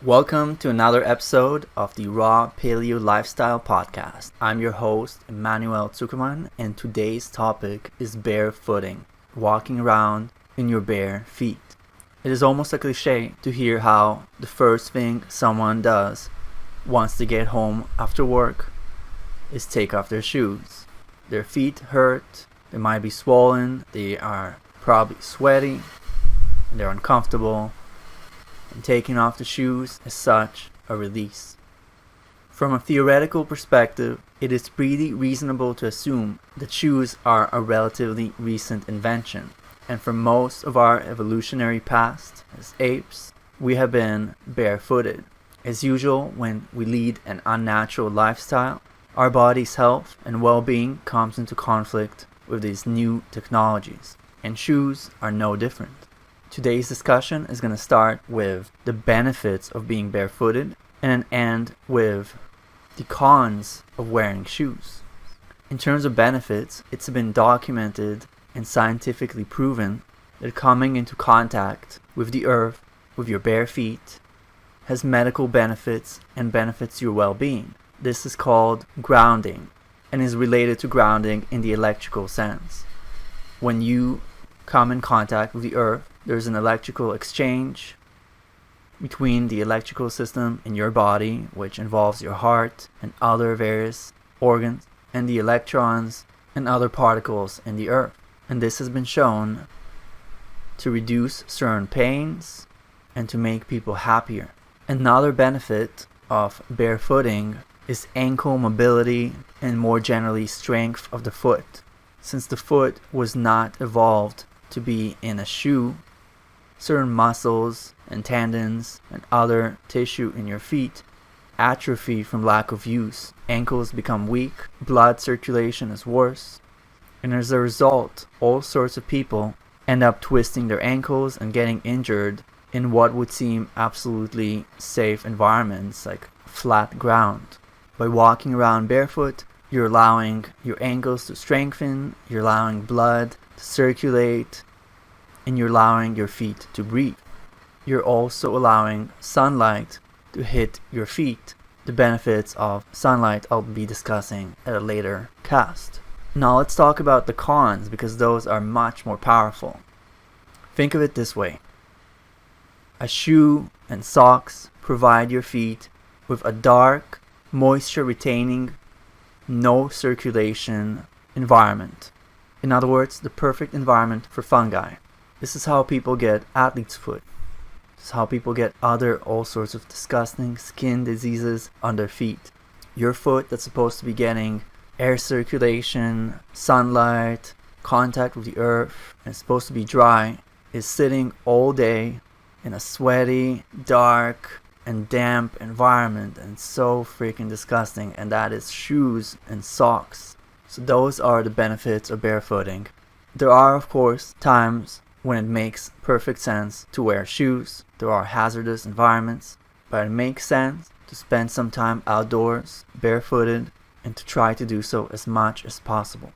Welcome to another episode of the Raw Paleo Lifestyle Podcast. I'm your host, Emmanuel Zuckerman, and today's topic is barefooting, walking around in your bare feet. It is almost a cliche to hear how the first thing someone does once they get home after work is take off their shoes. Their feet hurt, they might be swollen, they are probably sweaty, and they're uncomfortable. And taking off the shoes is such a release. From a theoretical perspective, it is pretty reasonable to assume that shoes are a relatively recent invention, and for most of our evolutionary past as apes, we have been barefooted. As usual, when we lead an unnatural lifestyle, our body's health and well-being comes into conflict with these new technologies, and shoes are no different. Today's discussion is going to start with the benefits of being barefooted and end with the cons of wearing shoes. In terms of benefits, it's been documented and scientifically proven that coming into contact with the earth with your bare feet has medical benefits and benefits your well-being. This is called grounding and is related to grounding in the electrical sense. When you come in contact with the earth, there's an electrical exchange between the electrical system in your body, which involves your heart and other various organs, and the electrons and other particles in the earth. And this has been shown to reduce certain pains and to make people happier. Another benefit of barefooting is ankle mobility and more generally strength of the foot. Since the foot was not evolved to be in a shoe, certain muscles and tendons and other tissue in your feet atrophy from lack of use. Ankles become weak, blood circulation is worse, and as a result, all sorts of people end up twisting their ankles and getting injured in what would seem absolutely safe environments like flat ground. By walking around barefoot, you're allowing your ankles to strengthen, you're allowing blood to circulate, and you're allowing your feet to breathe. You're also allowing sunlight to hit your feet. The benefits of sunlight I'll be discussing at a later cast. Now let's talk about the cons because those are much more powerful. Think of it this way. A shoe and socks provide your feet with a dark, moisture-retaining, no circulation environment. In other words, the perfect environment for fungi. This is how people get athlete's foot. This is how people get all sorts of disgusting skin diseases on their feet. Your foot that's supposed to be getting air circulation, sunlight, contact with the earth, and it's supposed to be dry, is sitting all day in a sweaty, dark, and damp environment, and it's so freaking disgusting, and that is shoes and socks. So those are the benefits of barefooting. There are, of course, times when it makes perfect sense to wear shoes. There are hazardous environments, but it makes sense to spend some time outdoors, barefooted, and to try to do so as much as possible.